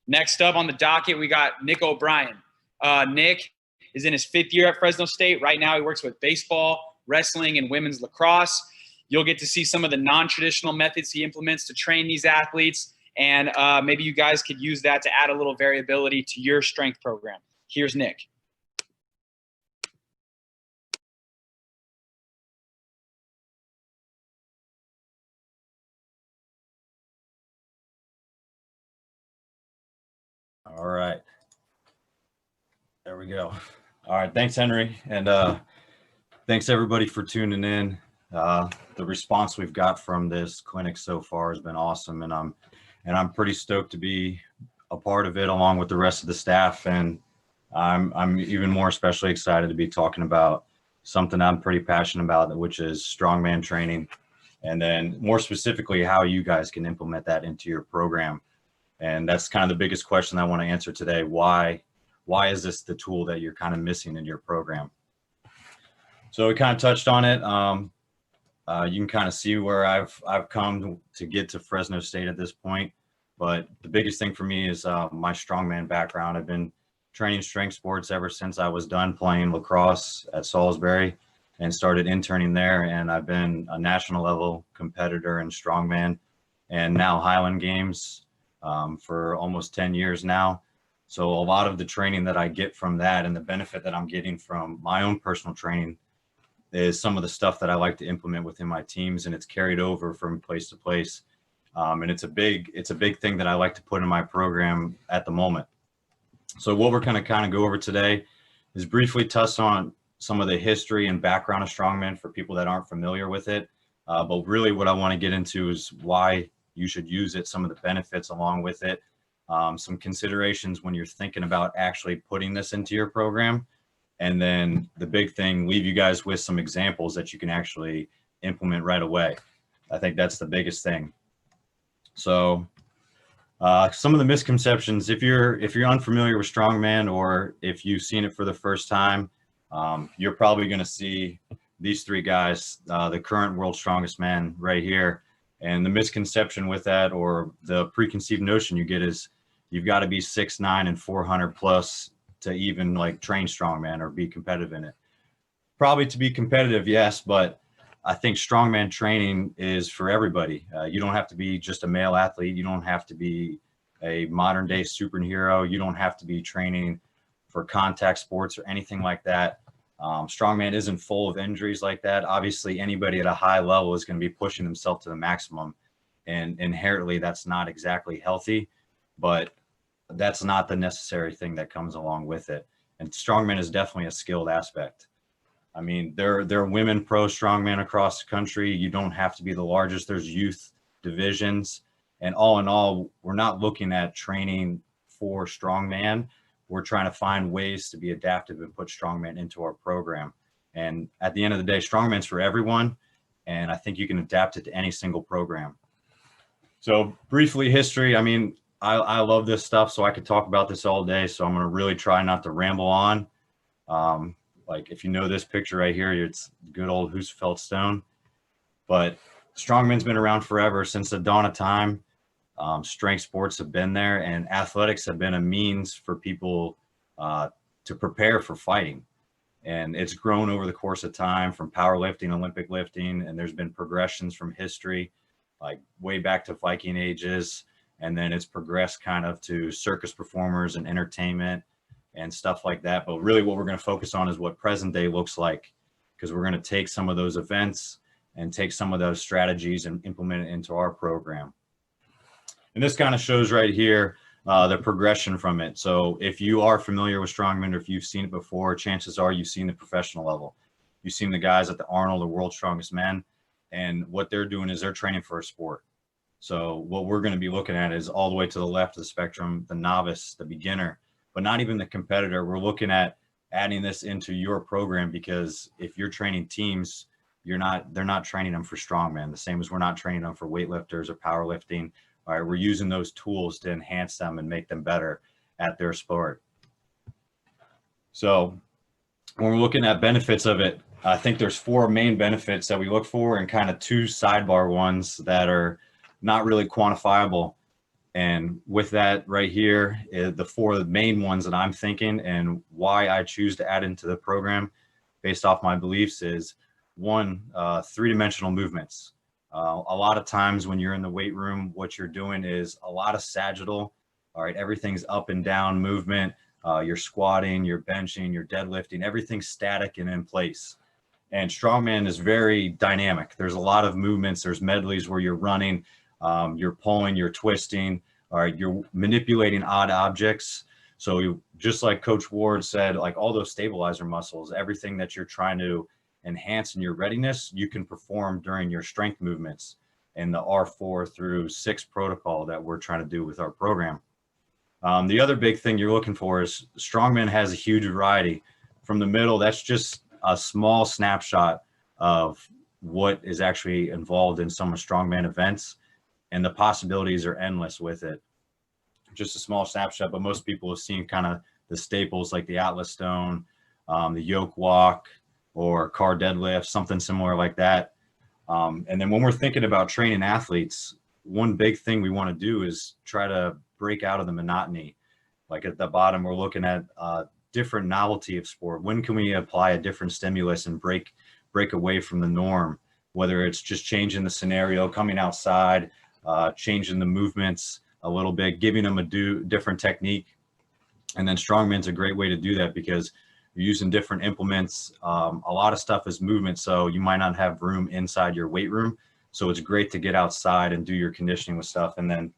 Next up on the docket, we got Nick O'Brien. Nick is in his 5th year at Fresno State. Right now he works with baseball, wrestling, and women's lacrosse. You'll get to see some of the non-traditional methods he implements to train these athletes, and maybe you guys could use that to add a little variability to your strength program. Here's Nick. All right. There we go. All right. Thanks, Henry. And thanks, everybody, for tuning in. The response we've got from this clinic so far has been awesome. And I'm pretty stoked to be a part of it along with the rest of the staff. And I'm even more especially excited to be talking about something I'm pretty passionate about, which is strongman training. And then more specifically, how you guys can implement that into your program. And that's kind of the biggest question I want to answer today. Why is this the tool that you're kind of missing in your program? So we kind of touched on it. You can kind of see where I've come to get to Fresno State at this point. But the biggest thing for me is my strongman background. I've been training strength sports ever since I was done playing lacrosse at Salisbury and started interning there. And I've been a national level competitor in strongman and now Highland Games for almost 10 years now. So a lot of the training that I get from that and the benefit that I'm getting from my own personal training is some of the stuff that I like to implement within my teams, and it's carried over from place to place. And it's a big thing that I like to put in my program at the moment. So what we're going to kind of go over today is briefly touch on some of the history and background of strongman for people that aren't familiar with it. But really what I want to get into is why you should use it, some of the benefits along with it, some considerations when you're thinking about actually putting this into your program. And then the big thing, leave you guys with some examples that you can actually implement right away. I think that's the biggest thing. So some of the misconceptions, if you're unfamiliar with strongman, or if you've seen it for the first time, you're probably going to see these 3 guys, the current world's strongest man right here. And the misconception with that, or the preconceived notion you get, is you've got to be 6'9" and 400 plus to even like train strongman or be competitive in it. Probably to be competitive, yes, but I think strongman training is for everybody. You don't have to be just a male athlete. You don't have to be a modern day superhero. You don't have to be training for contact sports or anything like that. Strongman isn't full of injuries like that. Obviously, anybody at a high level is going to be pushing themselves to the maximum, and inherently that's not exactly healthy, but that's not the necessary thing that comes along with it. And strongman is definitely a skilled aspect. I mean, there are women pro strongman across the country. You don't have to be the largest. There's youth divisions, and all in all, we're not looking at training for strongman. We're trying to find ways to be adaptive and put strongman into our program. And at the end of the day, strongman's for everyone. And I think you can adapt it to any single program. So briefly, history. I mean, I love this stuff, so I could talk about this all day. So I'm going to really try not to ramble on. Like if you know this picture right here, it's good old Husfeld stone. But strongman's been around forever, since the dawn of time. Strength sports have been there, and athletics have been a means for people to prepare for fighting. And it's grown over the course of time, from powerlifting, Olympic lifting, and there's been progressions from history, like way back to Viking ages. And then it's progressed kind of to circus performers and entertainment and stuff like that. But really what we're going to focus on is what present day looks like, because we're going to take some of those events and take some of those strategies and implement it into our program. And this kind of shows right here the progression from it. So if you are familiar with strongman, or if you've seen it before, chances are you've seen the professional level. You've seen the guys at the Arnold, the world's strongest men, and what they're doing is they're training for a sport. So what we're going to be looking at is all the way to the left of the spectrum, the novice, the beginner, but not even the competitor. We're looking at adding this into your program, because if you're training teams, they're not training them for strongman, the same as we're not training them for weightlifters or powerlifting. All right, we're using those tools to enhance them and make them better at their sport. So when we're looking at benefits of it, I think there's 4 main benefits that we look for, and kind of 2 sidebar ones that are not really quantifiable. And with that right here, the four main ones that I'm thinking and why I choose to add into the program based off my beliefs is one, three-dimensional movements. A lot of times when you're in the weight room, what you're doing is a lot of sagittal. All right, everything's up and down movement. You're squatting, you're benching, you're deadlifting, everything's static and in place. And strongman is very dynamic. There's a lot of movements. There's medleys where you're running, you're pulling, you're twisting, all right, you're manipulating odd objects. So just like Coach Ward said, like all those stabilizer muscles, everything that you're trying to enhance in your readiness, you can perform during your strength movements in the R4 through 6 protocol that we're trying to do with our program. The other big thing you're looking for is strongman has a huge variety. From the middle, that's just a small snapshot of what is actually involved in some of strongman events, and the possibilities are endless with it. Just a small snapshot, but most people have seen kind of the staples like the Atlas Stone, the yoke walk, or car deadlift, something similar like that. And then when we're thinking about training athletes, one big thing we want to do is try to break out of the monotony. Like at the bottom, we're looking at different novelty of sport. When can we apply a different stimulus and break away from the norm, whether it's just changing the scenario, coming outside, changing the movements a little bit, giving them a different technique. And then strongman's a great way to do that because you're using different implements. A lot of stuff is movement, so you might not have room inside your weight room. So it's great to get outside and do your conditioning with stuff. And then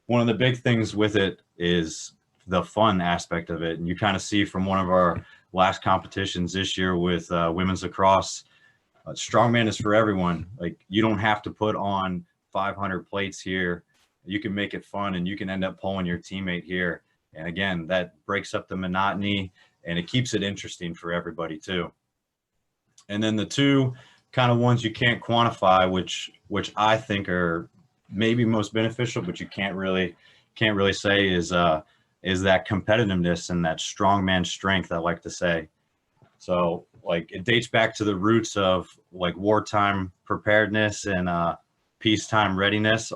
one of the big things with it is the fun aspect of it. And you kind of see from one of our last competitions this year with women's lacrosse, strongman is for everyone. Like you don't have to put on 500 plates here. You can make it fun and you can end up pulling your teammate here. And again, that breaks up the monotony and it keeps it interesting for everybody too. And then the two kind of ones you can't quantify, which I think are maybe most beneficial, but you can't really say is that competitiveness and that strongman strength, I like to say. So like it dates back to the roots of like wartime preparedness and peacetime readiness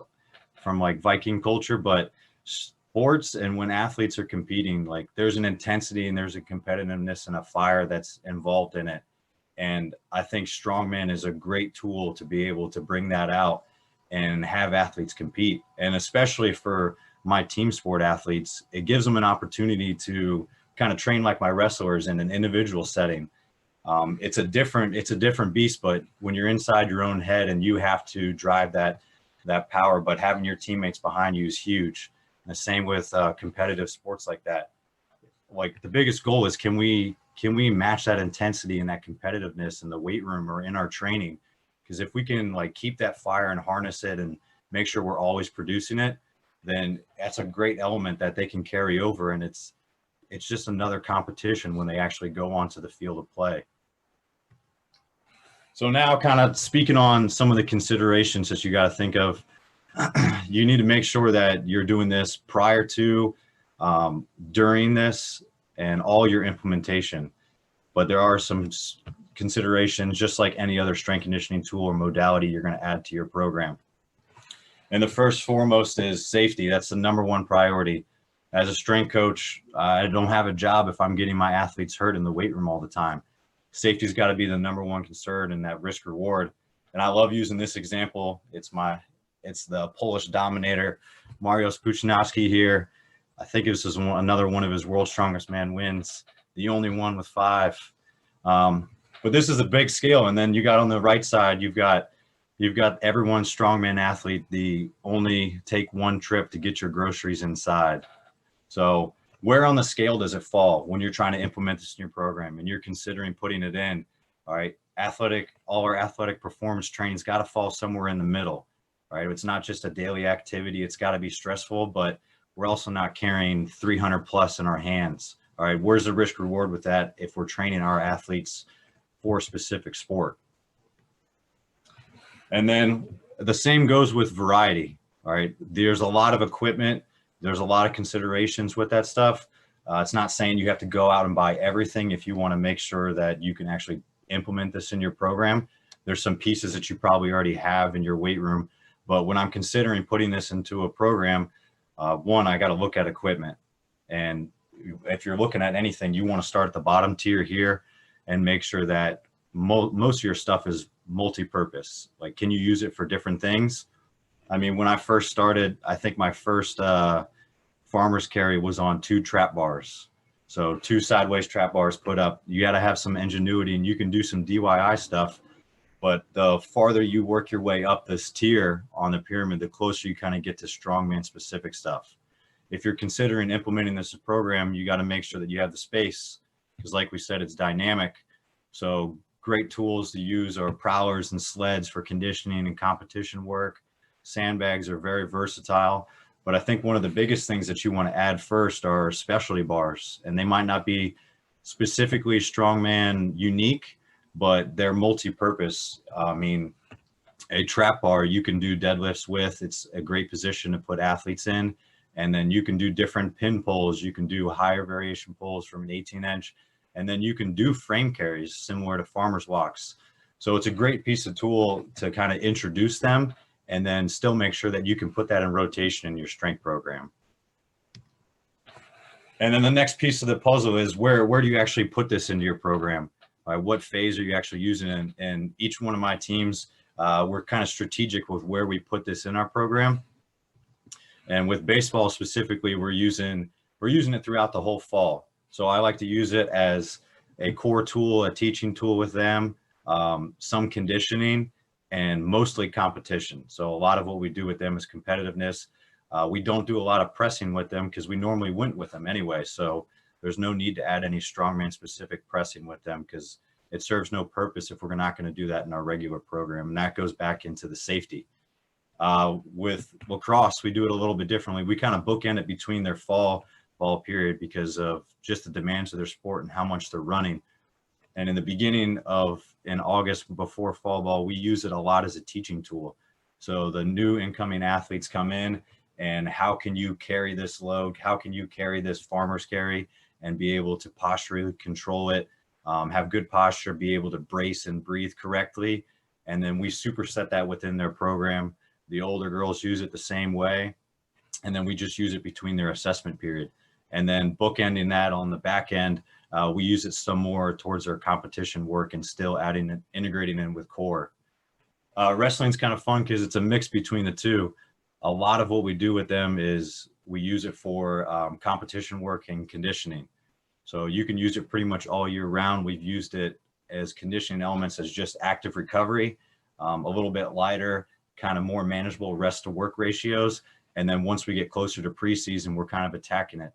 from like Viking culture, but sports and when athletes are competing, like there's an intensity and there's a competitiveness and a fire that's involved in it. And I think strongman is a great tool to be able to bring that out and have athletes compete. And especially for my team sport athletes, it gives them an opportunity to kind of train like my wrestlers in an individual setting. It's a different beast, but when you're inside your own head and you have to drive that power, but having your teammates behind you is huge. And the same with competitive sports like that. Like the biggest goal is can we match that intensity and that competitiveness in the weight room or in our training? Because if we can like keep that fire and harness it and make sure we're always producing it, then that's a great element that they can carry over. And it's just another competition when they actually go onto the field of play. So now kind of speaking on some of the considerations that you got to think of, you need to make sure that you're doing this prior to, during this, and all your implementation. But there are some considerations, just like any other strength conditioning tool or modality you're going to add to your program. And the first foremost is safety. That's the number one priority. As a strength coach, I don't have a job if I'm getting my athletes hurt in the weight room all the time. Safety's got to be the number one concern and that risk reward. And I love using this example. It's the Polish dominator, Mariusz Puchnowski here. I think this is another one of his world's strongest man wins, the only one with 5. But this is a big scale. And then you got on the right side, you've got everyone's strongman athlete, the only take one trip to get your groceries inside. So where on the scale does it fall when you're trying to implement this in your program and you're considering putting it in? All right, all our athletic performance training's got to fall somewhere in the middle. All right, it's not just a daily activity. It's got to be stressful, but we're also not carrying 300 plus in our hands. All right, where's the risk reward with that if we're training our athletes for a specific sport? And then the same goes with variety. All right, there's a lot of equipment. There's a lot of considerations with that stuff. It's not saying you have to go out and buy everything if you want to make sure that you can actually implement this in your program. There's some pieces that you probably already have in your weight room. But when I'm considering putting this into a program, One, I got to look at equipment. And if you're looking at anything, you want to start at the bottom tier here and make sure that most of your stuff is multi-purpose. Like, can you use it for different things? I mean, when I first started, I think my first farmer's carry was on 2 trap bars. So 2 sideways trap bars put up. You got to have some ingenuity, and you can do some DIY stuff. But the farther you work your way up this tier on the pyramid, the closer you kind of get to strongman specific stuff. If you're considering implementing this program, you got to make sure that you have the space, because like we said, it's dynamic. So great tools to use are prowlers and sleds for conditioning and competition work. Sandbags are very versatile. But I think one of the biggest things that you want to add first are specialty bars, and they might not be specifically strongman unique, but they're multi-purpose. I mean, a trap bar you can do deadlifts with. It's a great position to put athletes in. And then you can do different pin pulls. You can do higher variation pulls from an 18-inch. And then you can do frame carries similar to farmer's walks. So it's a great piece of tool to kind of introduce them, and then still make sure that you can put that in rotation in your strength program. And then the next piece of the puzzle is where do you actually put this into your program? What phase are you actually using it in? And each one of my teams, we're kind of strategic with where we put this in our program. And with baseball specifically, we're using it throughout the whole fall. So I like to use it as a core tool, a teaching tool with them, some conditioning, and mostly competition. So a lot of what we do with them is competitiveness. We don't do a lot of pressing with them because we normally went with them anyway. So there's no need to add any strongman specific pressing with them, because it serves no purpose if we're not going to do that in our regular program. And that goes back into the safety. With lacrosse, we do it a little bit differently. We kind of bookend it between their fall period because of just the demands of their sport and how much they're running. And in the beginning in August before fall ball, we use it a lot as a teaching tool. So the new incoming athletes come in, and how can you carry this load? How can you carry this farmer's carry and be able to posturally control it, have good posture, be able to brace and breathe correctly. And then we superset that within their program. The older girls use it the same way. And then we just use it between their assessment period. And then bookending that on the back end, we use it some more towards our competition work and still integrating in with core. Wrestling's kind of fun because it's a mix between the two. A lot of what we do with them is we use it for competition work and conditioning. So you can use it pretty much all year round. We've used it as conditioning elements as just active recovery, a little bit lighter, kind of more manageable rest to work ratios. And then once we get closer to preseason, we're kind of attacking it.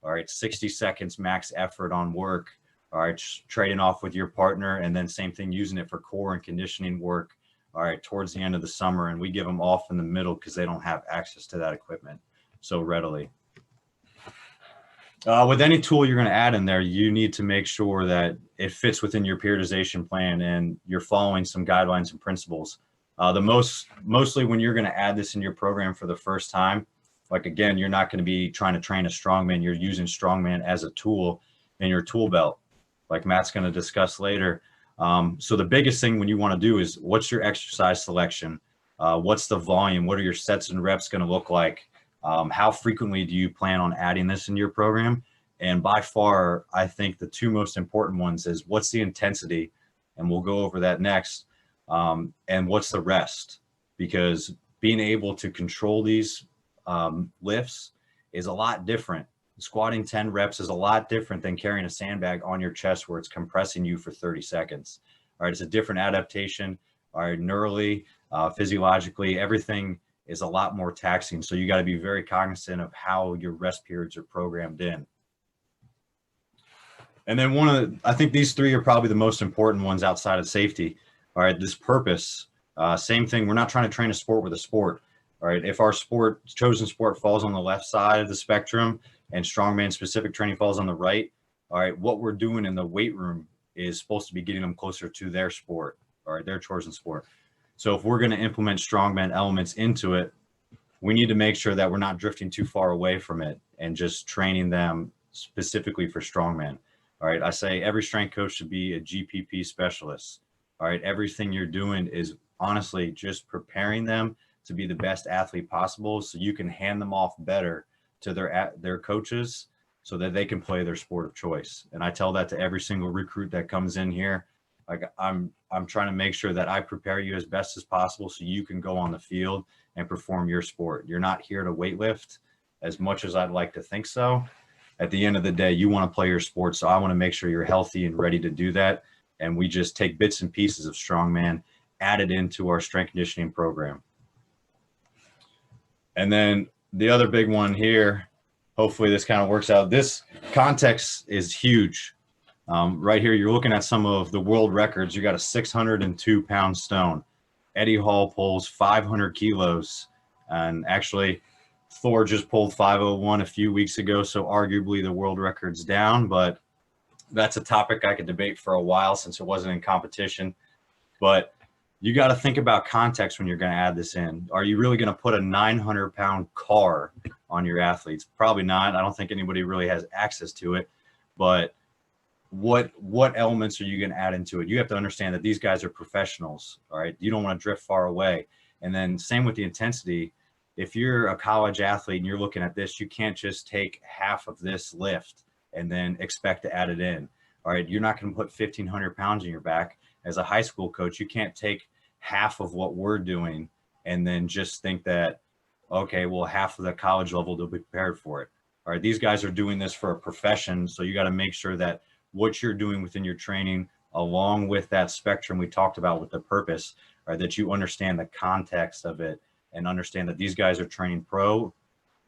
All right, 60 seconds max effort on work. All right, trading off with your partner, and then same thing, using it for core and conditioning work. All right, towards the end of the summer, and we give them off in the middle because they don't have access to that equipment so readily. With any tool you're going to add in there, you need to make sure that it fits within your periodization plan and you're following some guidelines and principles. Mostly when you're going to add this in your program for the first time, like again, you're not going to be trying to train a strongman. You're using strongman as a tool in your tool belt, like Matt's going to discuss later. So the biggest thing when you want to do is, what's your exercise selection? What's the volume? What are your sets and reps going to look like? How frequently do you plan on adding this in your program? And by far, I think the two most important ones is, what's the intensity? And we'll go over that next. And what's the rest? Because being able to control these lifts is a lot different. Squatting 10 reps is a lot different than carrying a sandbag on your chest where it's compressing you for 30 seconds. All right, it's a different adaptation. All right, neurally, physiologically, everything is a lot more taxing. So you got to be very cognizant of how your rest periods are programmed in. And then I think these three are probably the most important ones outside of safety. All right, this purpose, same thing. We're not trying to train a sport with a sport. All right, if our chosen sport falls on the left side of the spectrum and strongman specific training falls on the right, all right, what we're doing in the weight room is supposed to be getting them closer to their sport, all right, their chosen sport. So if we're going to implement strongman elements into it, we need to make sure that we're not drifting too far away from it and just training them specifically for strongman. All right, I say every strength coach should be a GPP specialist. All right, everything you're doing is honestly just preparing them to be the best athlete possible so you can hand them off better to their coaches so that they can play their sport of choice. And I tell that to every single recruit that comes in here. Like I'm trying to make sure that I prepare you as best as possible so you can go on the field and perform your sport. You're not here to weightlift as much as I'd like to think so. At the end of the day, you want to play your sport. So I want to make sure you're healthy and ready to do that. And we just take bits and pieces of Strongman, add it into our strength conditioning program. And then the other big one here, hopefully this kind of works out. This context is huge. Right here, you're looking at some of the world records. You got a 602-pound stone. Eddie Hall pulls 500 kilos. And actually, Thor just pulled 501 a few weeks ago, so arguably the world record's down. But that's a topic I could debate for a while since it wasn't in competition. But you got to think about context when you're going to add this in. Are you really going to put a 900-pound car on your athletes? Probably not. I don't think anybody really has access to it. But what elements are you going to add into it? You have to understand that these guys are professionals, all right? You don't want to drift far away. And then same with the intensity. If you're a college athlete and you're looking at this, you can't just take half of this lift and then expect to add it in, all right? You're not going to put 1,500 pounds on your back. As a high school coach, you can't take half of what we're doing and then just think that, okay, well, half of the college level, they'll be prepared for it. All right, these guys are doing this for a profession, so you got to make sure that what you're doing within your training, along with that spectrum we talked about with the purpose, right, that you understand the context of it and understand that these guys are training pro,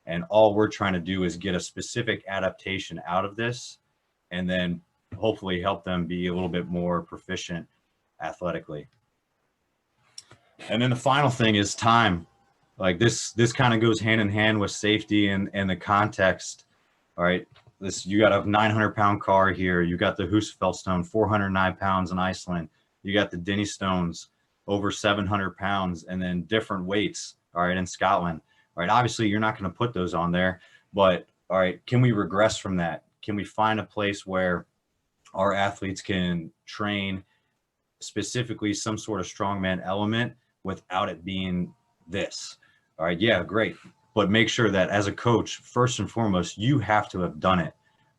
and all we're trying to do is get a specific adaptation out of this and then hopefully help them be a little bit more proficient athletically. And then the final thing is time. Like this kind of goes hand in hand with safety and the context. All right, you got a 900-pound car here. You got the Husafell stone, 409 pounds in Iceland. You got the Denny stones, over 700 pounds, and then different weights, all right, in Scotland. All right, obviously you're not going to put those on there, but all right, can we regress from that? Can we find a place where our athletes can train specifically some sort of strongman element without it being this? All right, yeah, great. But make sure that as a coach, first and foremost, you have to have done it.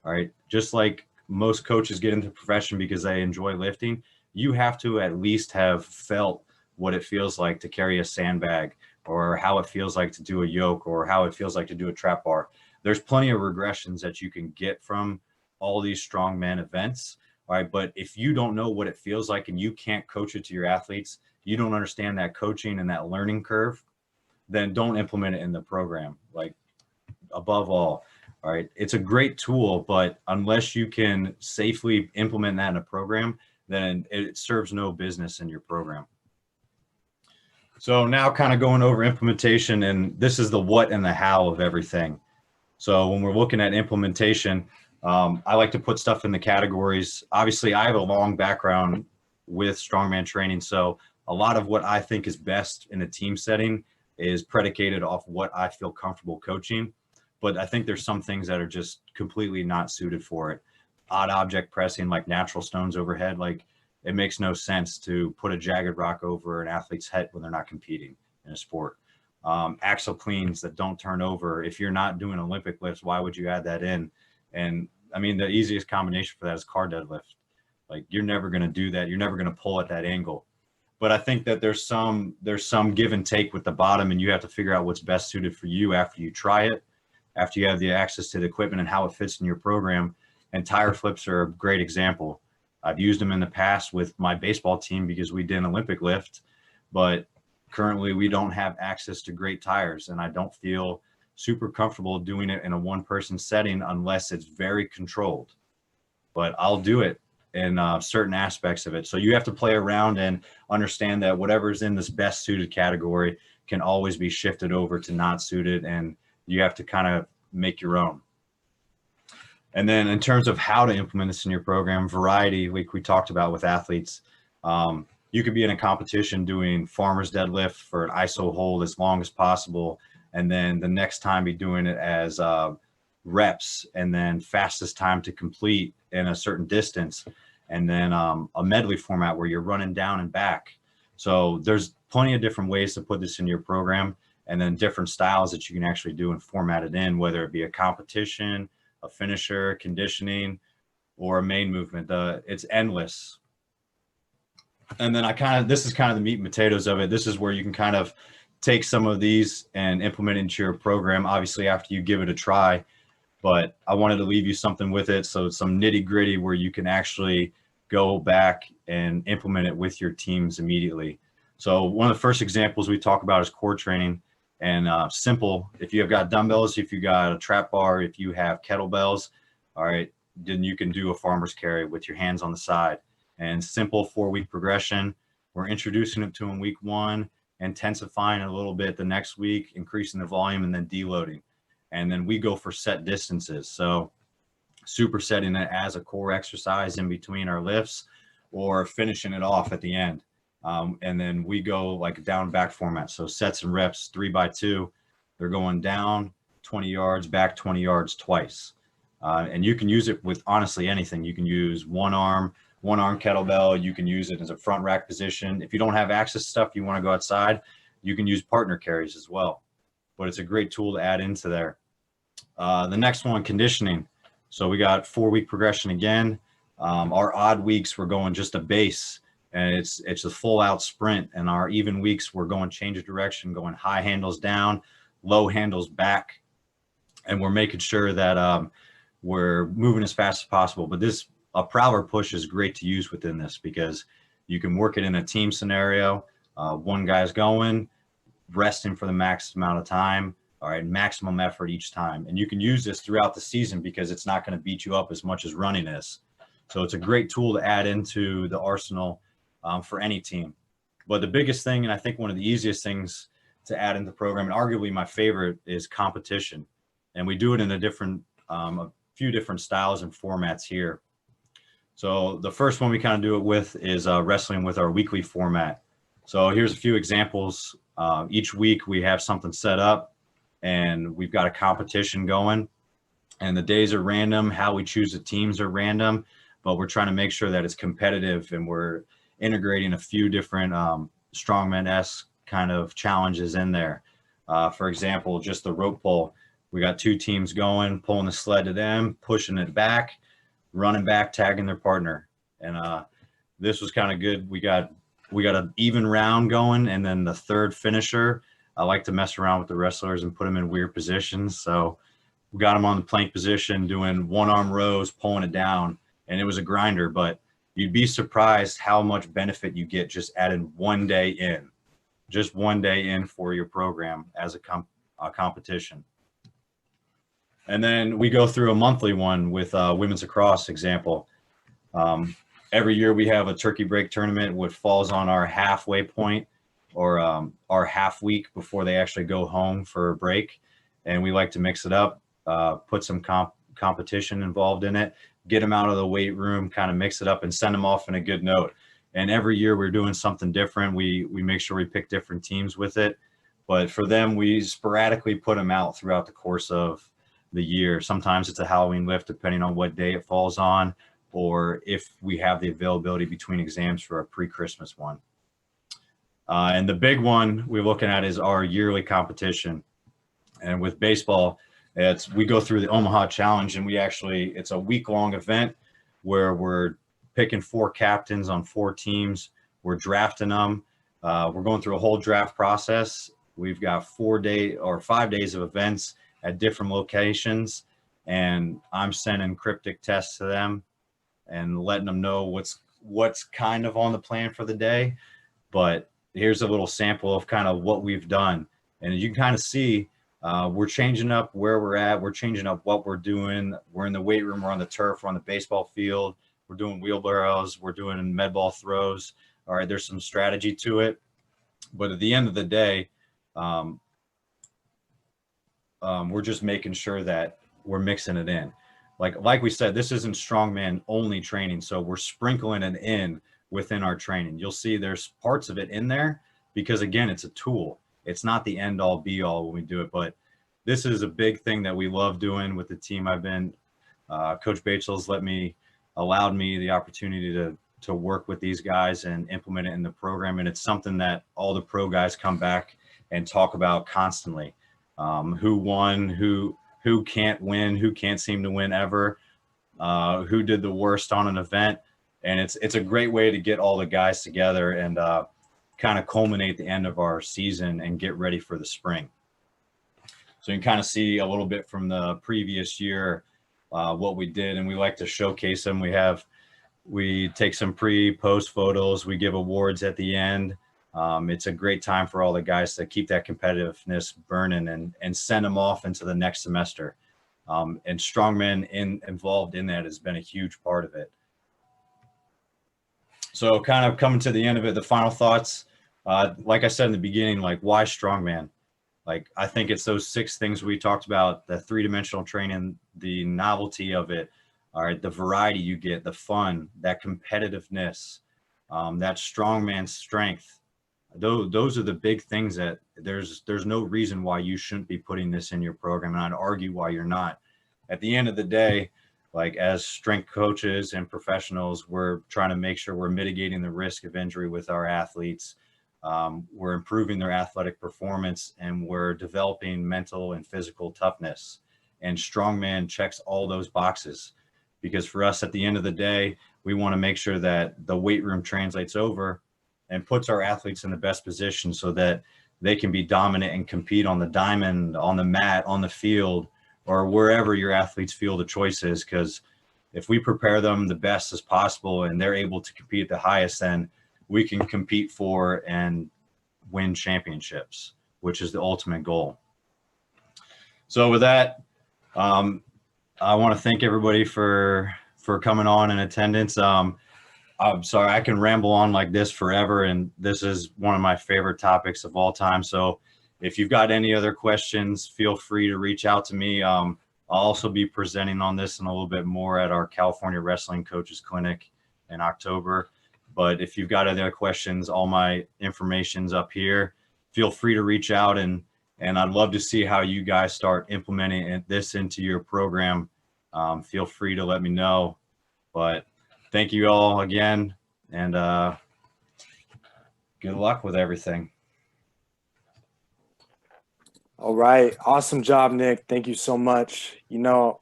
All right, just like most coaches get into the profession because they enjoy lifting, you have to at least have felt what it feels like to carry a sandbag, or how it feels like to do a yoke, or how it feels like to do a trap bar. There's plenty of regressions that you can get from all these strongman events. All right, but if you don't know what it feels like and you can't coach it to your athletes, you don't understand that coaching and that learning curve, then don't implement it in the program. Like, above all right, it's a great tool, but unless you can safely implement that in a program, then it serves no business in your program. So now kind of going over implementation, and this is the what and the how of everything. So when we're looking at implementation, I like to put stuff in the categories. Obviously, I have a long background with strongman training, so a lot of what I think is best in a team setting is predicated off what I feel comfortable coaching. But I think there's some things that are just completely not suited for it. Odd object pressing, like natural stones overhead, like it makes no sense to put a jagged rock over an athlete's head when they're not competing in a sport. Axle cleans that don't turn over. If you're not doing Olympic lifts, why would you add that in? And I mean, the easiest combination for that is car deadlift. Like, you're never going to do that. You're never going to pull at that angle. But I think that there's some give and take with the bottom, and you have to figure out what's best suited for you after you try it, after you have the access to the equipment and how it fits in your program. And tire flips are a great example. I've used them in the past with my baseball team because we did an Olympic lift, but currently we don't have access to great tires, and I don't feel super comfortable doing it in a one-person setting unless it's very controlled. But I'll do it in certain aspects of it. So you have to play around and understand that whatever's in this best suited category can always be shifted over to not suited, and you have to kind of make your own. And then in terms of how to implement this in your program, variety, like we talked about with athletes, you could be in a competition doing farmer's deadlift for an ISO hold as long as possible, and then the next time be doing it as reps, and then fastest time to complete in a certain distance, and then a medley format where you're running down and back. So there's plenty of different ways to put this in your program, and then different styles that you can actually do and format it in, whether it be a competition, a finisher, conditioning, or a main movement. It's endless. And then this is kind of the meat and potatoes of it. This is where you can kind of take some of these and implement into your program, obviously after you give it a try. But I wanted to leave you something with it. So some nitty gritty where you can actually go back and implement it with your teams immediately. So one of the first examples we talk about is core training, and simple. If you have got dumbbells, if you got a trap bar, if you have kettlebells, all right, then you can do a farmer's carry with your hands on the side. And simple 4-week progression. We're introducing it to in week 1, intensifying a little bit the next week, increasing the volume, and then deloading. And then we go for set distances. So supersetting it as a core exercise in between our lifts, or finishing it off at the end. And then we go like a down back format. So sets and reps 3x2, they're going down 20 yards, back 20 yards twice. And you can use it with honestly anything. You can use one arm kettlebell. You can use it as a front rack position. If you don't have access to stuff, you want to go outside, you can use partner carries as well. But it's a great tool to add into there. The next one, conditioning. So we got 4-week progression again. Our odd weeks, we're going just a base, and it's a full out sprint. And our even weeks, we're going change of direction, going high handles down, low handles back. And we're making sure that we're moving as fast as possible. But a prowler push is great to use within this, because you can work it in a team scenario. One guy's going, resting for the max amount of time. All right, maximum effort each time. And you can use this throughout the season because it's not going to beat you up as much as running is. So it's a great tool to add into the arsenal for any team. But the biggest thing, and I think one of the easiest things to add into the program, and arguably my favorite, is competition. And we do it in a few different styles and formats here. So the first one we kind of do it with is wrestling with our weekly format. So here's a few examples. Each week we have something set up, and we've got a competition going, and the days are random. How we choose the teams are random, but we're trying to make sure that it's competitive, and we're integrating a few different strongman-esque kind of challenges in there. For example, just the rope pull. We got 2 teams going, pulling the sled to them, pushing it back, running back, tagging their partner. And this was kind of good. We got an even round going, and then the third finisher, I like to mess around with the wrestlers and put them in weird positions. So we got them on the plank position, doing 1-arm rows, pulling it down, and it was a grinder. But you'd be surprised how much benefit you get just adding 1 day in, just 1 day in for your program as a competition. And then we go through a monthly one with women's lacrosse example. Every year we have a turkey break tournament, which falls on our halfway point, or our half week before they actually go home for a break. And we like to mix it up, put some competition involved in it, get them out of the weight room, kind of mix it up, and send them off in a good note. And every year we're doing something different. We make sure we pick different teams with it. But for them, we sporadically put them out throughout the course of the year. Sometimes it's a Halloween lift, depending on what day it falls on, or if we have the availability between exams for a pre-Christmas one. And the big one we're looking at is our yearly competition. And with baseball, we go through the Omaha Challenge, and it's a week-long event where we're picking 4 captains on 4 teams. We're drafting them. We're going through a whole draft process. We've got 5 days of events at different locations, and I'm sending cryptic tests to them and letting them know what's kind of on the plan for the day. But here's a little sample of kind of what we've done. And you can kind of see we're changing up where we're at. We're changing up what we're doing. We're in the weight room. We're on the turf. We're on the baseball field. We're doing wheelbarrows. We're doing med ball throws. All right, there's some strategy to it. But at the end of the day, we're just making sure that we're mixing it in. Like we said, this isn't strongman only training. So we're sprinkling it in within our training. You'll see there's parts of it in there because, again, it's a tool. It's not the end all be all when we do it, but this is a big thing that we love doing with the team. Coach Bachel's allowed me the opportunity to work with these guys and implement it in the program. And it's something that all the pro guys come back and talk about constantly. Who won, who can't win, who can't seem to win ever, who did the worst on an event. And it's a great way to get all the guys together and kind of culminate the end of our season and get ready for the spring. So you can kind of see a little bit from the previous year what we did, and we like to showcase them. We take some pre-post photos. We give awards at the end. It's a great time for all the guys to keep that competitiveness burning and send them off into the next semester. And Strongman involved in that has been a huge part of it. So kind of coming to the end of it, the final thoughts, like I said in the beginning, like why Strongman? Like, I think it's those 6 things we talked about, the 3-dimensional training, the novelty of it, all right, the variety you get, the fun, that competitiveness, that strongman strength. Those are the big things that there's no reason why you shouldn't be putting this in your program. And I'd argue why you're not. At the end of the day, like as strength coaches and professionals, we're trying to make sure we're mitigating the risk of injury with our athletes. We're improving their athletic performance, and we're developing mental and physical toughness. And Strongman checks all those boxes, because for us at the end of the day, we want to make sure that the weight room translates over and puts our athletes in the best position so that they can be dominant and compete on the diamond, on the mat, on the field, or wherever your athletes feel the choice is. Because if we prepare them the best as possible and they're able to compete at the highest, then we can compete for and win championships, which is the ultimate goal. So with that, I want to thank everybody for coming on in attendance. I'm sorry, I can ramble on like this forever, and this is one of my favorite topics of all time. So if you've got any other questions, feel free to reach out to me. I'll also be presenting on this and a little bit more at our California Wrestling Coaches Clinic in October. But if you've got other questions, all my information's up here. Feel free to reach out, and I'd love to see how you guys start implementing this into your program. Feel free to let me know. But thank you all again, and good luck with everything. All right. Awesome job, Nick. Thank you so much. You know,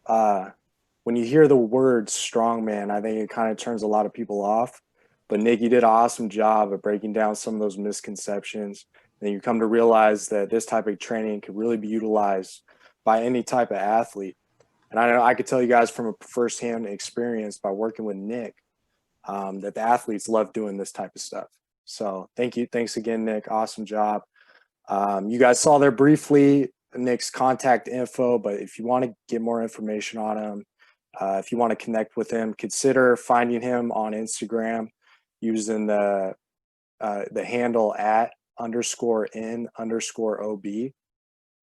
when you hear the word strongman, I think it kind of turns a lot of people off. But Nick, you did an awesome job of breaking down some of those misconceptions. And you come to realize that this type of training could really be utilized by any type of athlete. And I know I could tell you guys from a firsthand experience by working with Nick that the athletes love doing this type of stuff. So thank you. Thanks again, Nick. Awesome job. You guys saw there briefly Nick's contact info, but if you want to get more information on him, if you want to connect with him, consider finding him on Instagram using the handle @_in_OB.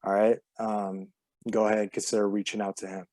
All right. Go ahead, consider reaching out to him.